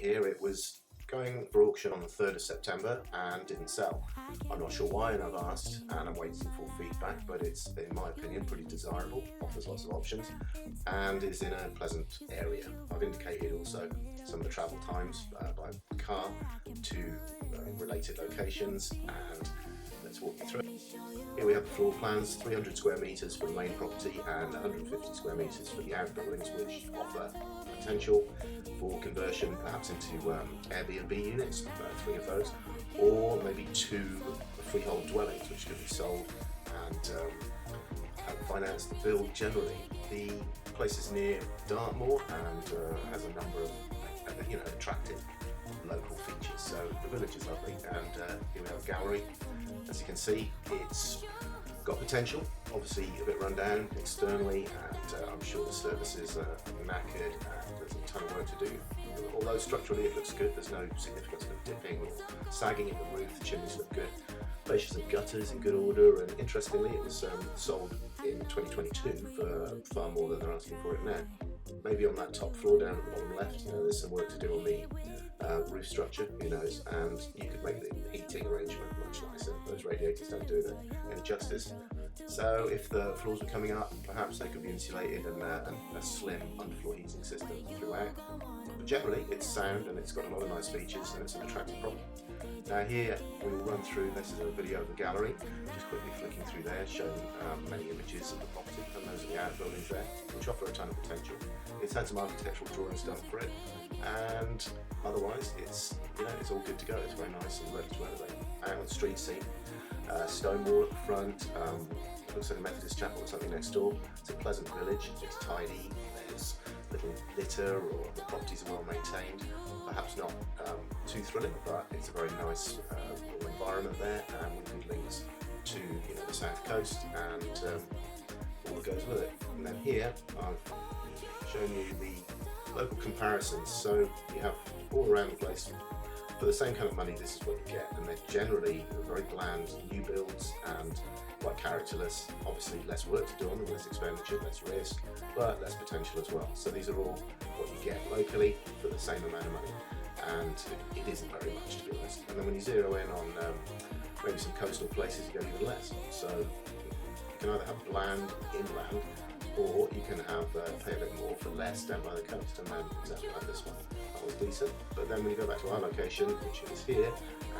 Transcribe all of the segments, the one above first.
here. It was going for auction on the 3rd of September and didn't sell. I'm not sure why, and I've asked and I'm waiting for feedback, but it's, in my opinion, pretty desirable, offers lots of options and is in a pleasant area. I've indicated also some of the travel times by car to related locations, and let's walk you through. Here we have the floor plans, 300 square metres for the main property and 150 square metres for the outbuildings, which offer potential for conversion perhaps into Airbnb units, 3 of those, or maybe 2 freehold dwellings which could be sold and finance the build generally. The place is near Dartmoor and has a number of attractive local features, so the village is lovely. And here we have a gallery. As you can see, it's got potential, obviously a bit run down externally, and I'm sure the services are knackered and there's a ton of work to do. Although structurally it looks good, there's no significance of dipping or sagging in the roof, the chimneys look good. Fascias and gutters in good order, and interestingly it was sold in 2022 for far more than they're asking for it now. Maybe on that top floor down at the bottom left, there's some work to do on the roof structure, who knows, and you could make the heating arrangement much nicer. Those radiators don't do that any justice. So if the floors were coming up, perhaps they could be insulated and a slim underfloor heating system throughout. But generally it's sound and it's got a lot of nice features and it's an attractive property. Now here we will run through, this is a video of the gallery, just quickly flicking through there, showing many images of the property, and those are the outbuildings there, which offer a ton of potential. It's had some architectural drawings done for it, and otherwise it's it's all good to go. It's very nice and ready to renovate. Out on the street scene, stone wall at the front, it looks like a Methodist chapel or something next door. It's a pleasant village, it's tidy, there's little litter, or the properties are well maintained. Perhaps not too thrilling, but it's a very nice environment there, and with good links to the south coast and all that goes with it. And then here I've shown you the local comparisons, so you have all around the place. For the same kind of money, this is what you get, and they're generally very bland new builds and quite characterless. Obviously less work to do on them, less expenditure, less risk, but less potential as well. So these are all what you get locally for the same amount of money, and it isn't very much, to be honest. And then when you zero in on maybe some coastal places, you get even less. So you can either have bland inland, or you can have pay a bit more for less down by the coast, and then exactly like this one, that was decent. But then when you go back to our location, which is here,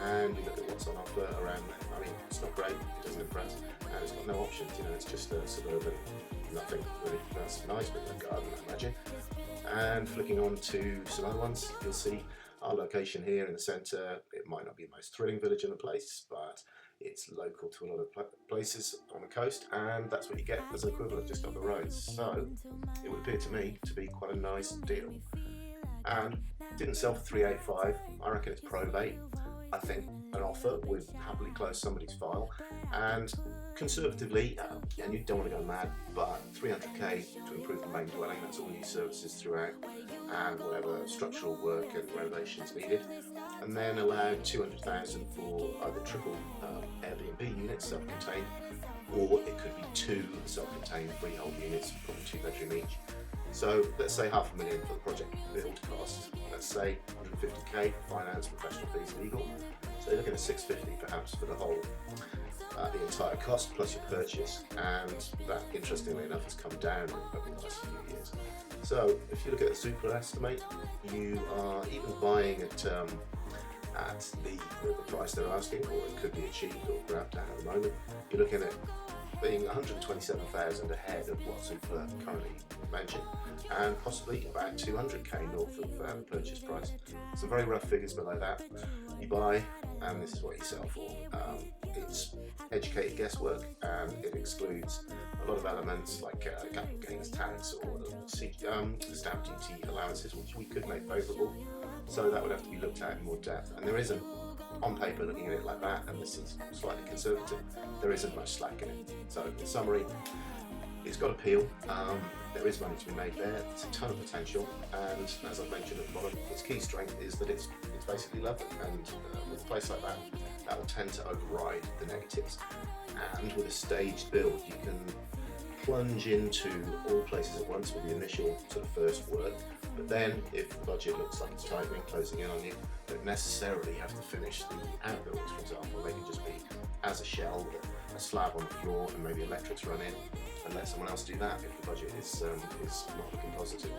and you look at what's on offer around there, I mean, it's not great, it doesn't impress, and it's got no options, it's just a suburban nothing really. That's nice, but no garden, I imagine. And flicking on to some other ones, you'll see our location here in the centre. It might not be the most thrilling village in the place, but it's local to a lot of places on the coast, and that's what you get as an equivalent just up the road. So it would appear to me to be quite a nice deal. And didn't sell for 385. I reckon it's probate. I think an offer would happily close somebody's file, and conservatively, and you don't want to go mad, but 300k to improve the main dwelling, that's all new services throughout and whatever structural work and renovations needed, and then allow 200,000 for either triple Airbnb units, self-contained, or it could be 2 self-contained freehold units, probably 2-bedroom each. So let's say $500,000 for the project build cost. Let's say 150k finance, professional fees, legal. So you're looking at 650 perhaps for the whole, the entire cost plus your purchase. And that, interestingly enough, has come down over the last few years. So if you look at the super estimate, you are even buying at the price they're asking, or it could be achieved or grabbed down at the moment. You're looking at being 127,000 ahead of what Super currently mentioned, and possibly about 200k north of the purchase price. Some very rough figures below that. You buy, and this is what you sell for. It's educated guesswork, and it excludes a lot of elements like capital gains tax or stamp duty allowances, which we could make favourable. So that would have to be looked at in more depth, and there isn't. On paper, looking at it like that, and this is slightly conservative, there isn't much slack in it. So in summary, it's got appeal, there is money to be made there, it's a ton of potential, and as I've mentioned at the bottom, its key strength is that it's basically lovely, and with a place like that, that will tend to override the negatives. And with a staged build, you can plunge into all places at once with the initial sort of first work, But then, if the budget looks like it's tightening, closing in on you, don't necessarily have to finish the outbuildings, for example. They can just be as a shell with a slab on the floor and maybe electrics run in, and let someone else do that if the budget is not looking positive.